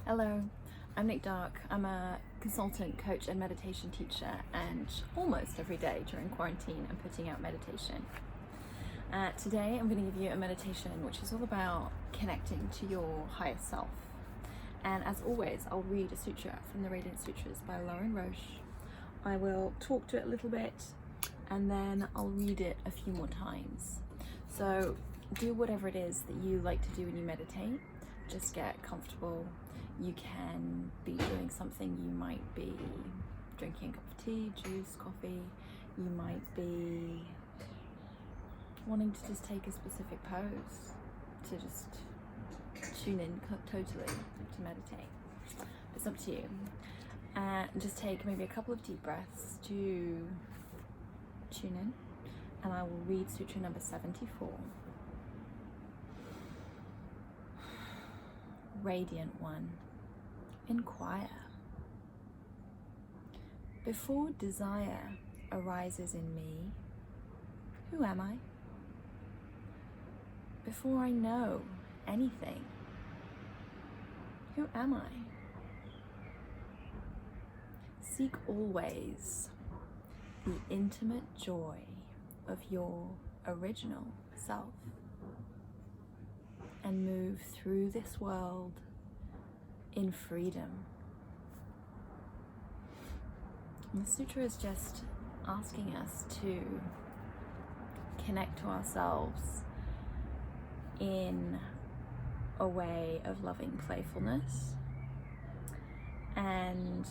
Hello, I'm Nick Dark. I'm a consultant, coach and meditation teacher, and almost every day during quarantine I'm putting out meditation. Today I'm going to give you a meditation which is all about connecting to your higher self. And as always, I'll read a sutra from the Radiant Sutras by Lauren Roche. I will talk to it a little bit and then I'll read it a few more times. So do whatever it is that you like to do when you meditate. Just get comfortable. You can be doing something. You might be drinking a cup of tea, juice, coffee. You might be wanting to just take a specific pose to just tune in totally to meditate. It's up to you. And just take maybe a couple of deep breaths to tune in. And I will read Sutra number 74. Radiant One, inquire. Before desire arises in me, who am I? Before I know anything, who am I? Seek always the intimate joy of your original self and move through this world in freedom. And the sutra is just asking us to connect to ourselves in a way of loving playfulness, and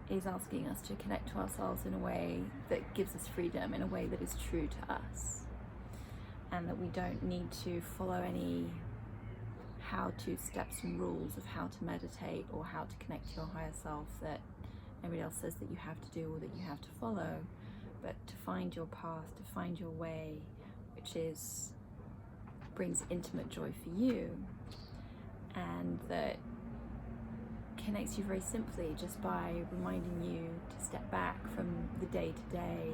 is asking us to connect to ourselves in a way that gives us freedom, in a way that is true to us, and that we don't need to follow any how-to steps and rules of how to meditate or how to connect to your higher self that everybody else says that you have to do or that you have to follow, but to find your path, to find your way, which brings intimate joy for you, and that connects you very simply just by reminding you to step back from the day-to-day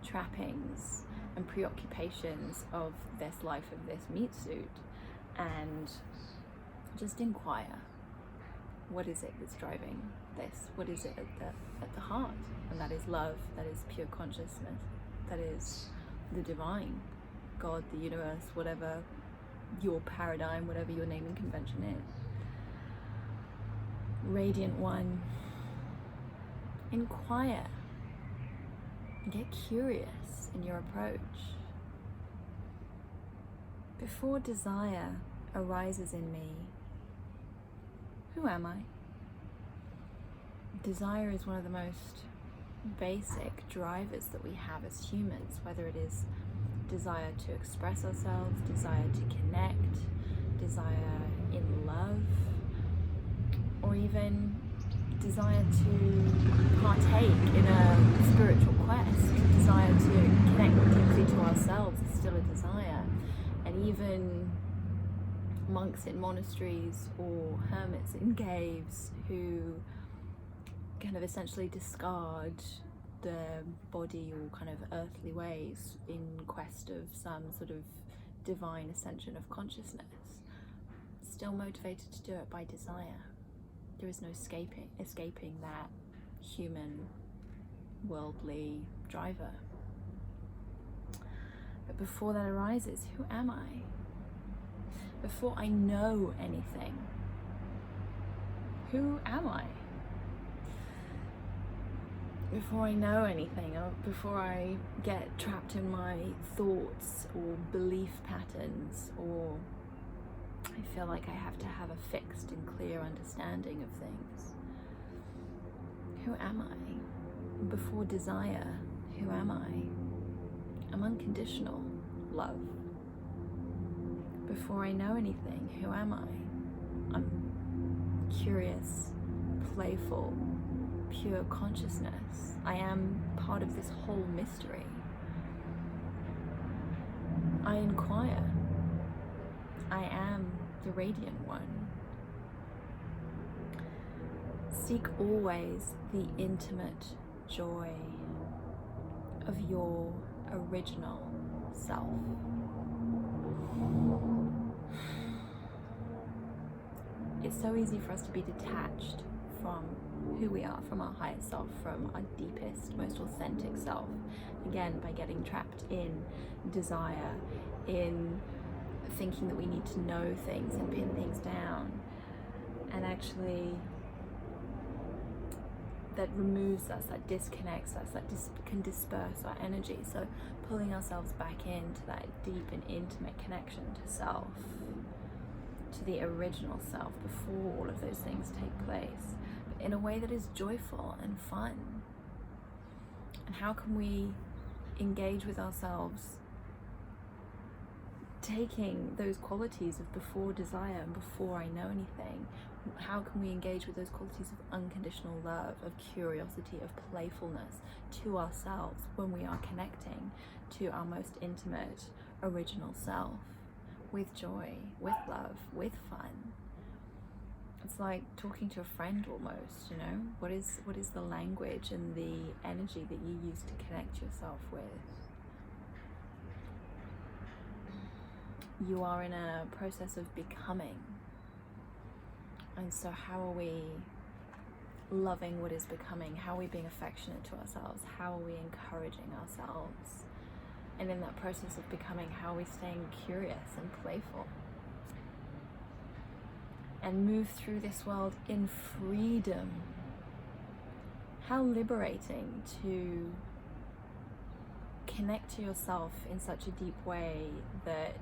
trappings and preoccupations of this life, of this meat suit, and just inquire, what is it that's driving this? What is it at the heart? And that is love, that is pure consciousness, that is the divine, God, the universe, whatever your paradigm, whatever your naming convention is. Radiant One, inquire, get curious in your approach. Before desire arises in me, who am I? Desire is one of the most basic drivers that we have as humans, whether it is desire to express ourselves, desire to connect, desire in love, or even desire to partake in a spiritual quest, desire to connect deeply to ourselves is still a desire. And even monks in monasteries or hermits in caves who kind of essentially discard the body or kind of earthly ways in quest of some sort of divine ascension of consciousness, still motivated to do it by desire. There is no escaping that human, worldly driver. But before that arises, who am I? Before I know anything, who am I? Before I know anything, or before I get trapped in my thoughts or belief patterns, or I feel like I have to have a fixed and clear understanding of things, who am I? Before desire, who am I? I'm unconditional love. Before I know anything, who am I? I'm curious, playful, pure consciousness. I am part of this whole mystery. I inquire. I am the Radiant One. Seek always the intimate joy of your original self. it's so easy for us to be detached from who we are, from our higher self, from our deepest, most authentic self. Again, by getting trapped in desire, in thinking that we need to know things and pin things down. And actually, that removes us, that disconnects us, that can disperse our energy. So pulling ourselves back into that deep and intimate connection to self, to the original self, before all of those things take place, but in a way that is joyful and fun. And how can we engage with ourselves, taking those qualities of before desire and before I know anything? How can we engage with those qualities of unconditional love, of curiosity, of playfulness to ourselves when we are connecting to our most intimate, original self, with joy, with love, with fun? It's like talking to a friend almost, you know? What is the language and the energy that you use to connect yourself with? You are in a process of becoming. And so how are we loving what is becoming? How are we being affectionate to ourselves? How are we encouraging ourselves? And in that process of becoming, how are we staying curious and playful? And move through this world in freedom. How liberating to connect to yourself in such a deep way that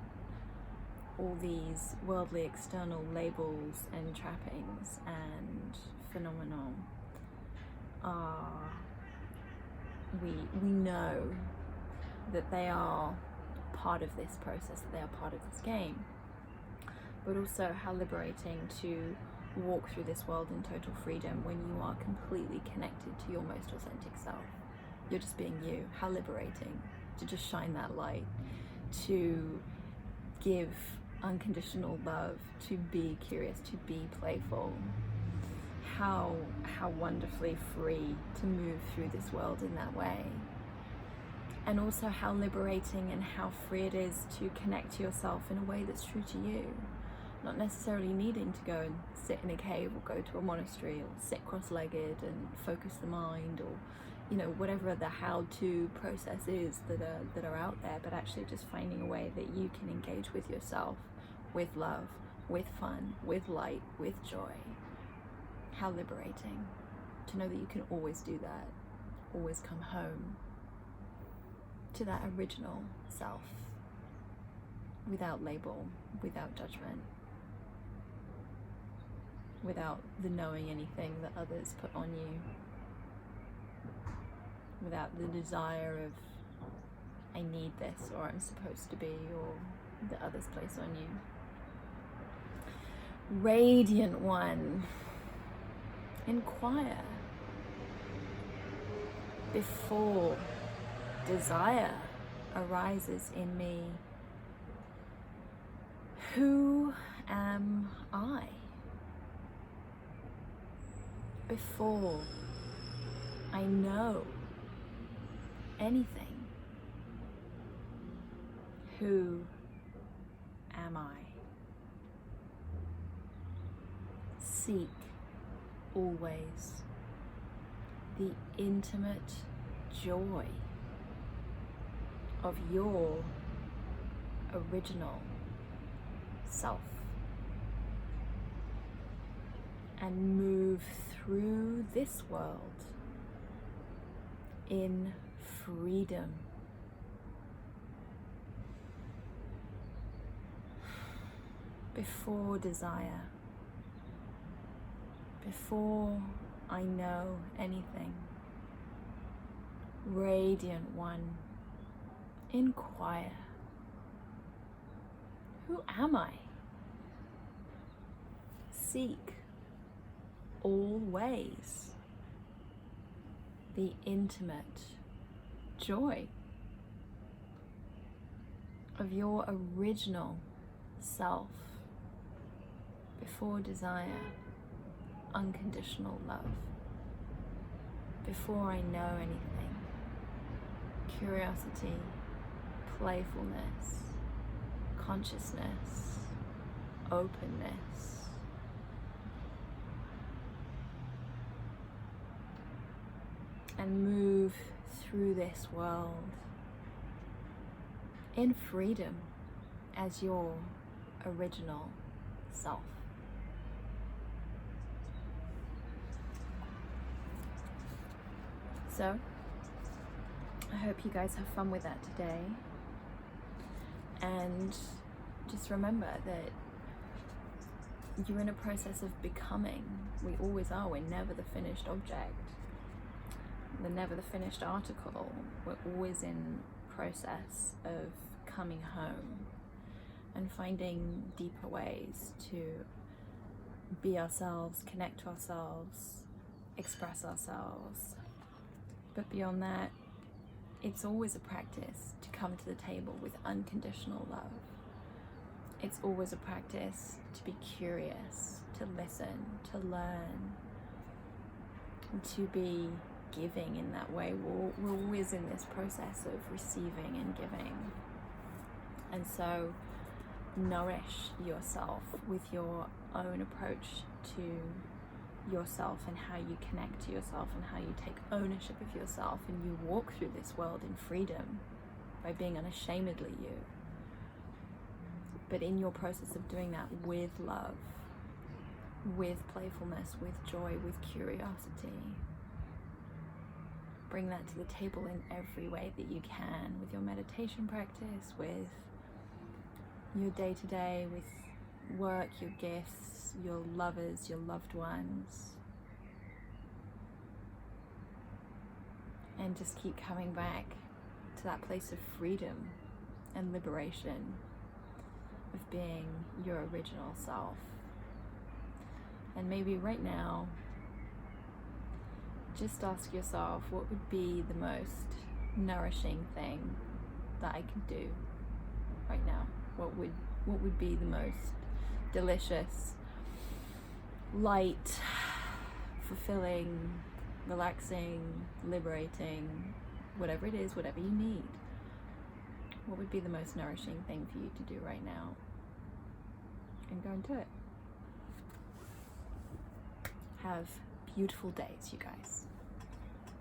all these worldly external labels and trappings and phenomenon are, we know that they are part of this process, that they are part of this game. But also how liberating to walk through this world in total freedom when you are completely connected to your most authentic self. You're just being you. How liberating to just shine that light, to give unconditional love, to be curious, to be playful. How wonderfully free to move through this world in that way. And also how liberating and how free it is to connect to yourself in a way that's true to you. Not necessarily needing to go and sit in a cave or go to a monastery or sit cross-legged and focus the mind, or whatever the how-to process is that are out there, but actually just finding a way that you can engage with yourself, with love, with fun, with light, with joy. How liberating to know that you can always do that, always come home to that original self, without label, without judgment, without the knowing anything that others put on you, without the desire of I need this, or I'm supposed to be, or that others place on you. Radiant one, inquire before desire arises in me. Who am I? Before I know anything, who am I? Seek always the intimate joy of your original self, and move through this world in freedom. Before desire, before I know anything, radiant one, inquire. Who am I? Seek always the intimate joy of your original self. Before desire, unconditional love. Before I know anything, curiosity, playfulness, consciousness, openness, and move through this world in freedom as your original self. So, I hope you guys have fun with that today. And just remember that you're in a process of becoming. We always are. We're never the finished object. We're never the finished article. We're always in process of coming home and finding deeper ways to be ourselves, connect to ourselves, express ourselves. But beyond that, it's always a practice to come to the table with unconditional love. It's always a practice to be curious, to listen, to learn, to be giving in that way. We're always in this process of receiving and giving. And so nourish yourself with your own approach to yourself and how you connect to yourself and how you take ownership of yourself, and you walk through this world in freedom by being unashamedly you. But in your process of doing that with love, with playfulness, with joy, with curiosity, bring that to the table in every way that you can, with your meditation practice, with your day-to-day, with work, your gifts, your lovers, your loved ones. And just keep coming back to that place of freedom and liberation, of being your original self. And maybe right now, just ask yourself, what would be the most nourishing thing that I could do right now? What would be the most delicious, light, fulfilling, relaxing, liberating, whatever it is, whatever you need? What would be the most nourishing thing for you to do right now? And go and do it. Have beautiful days, you guys.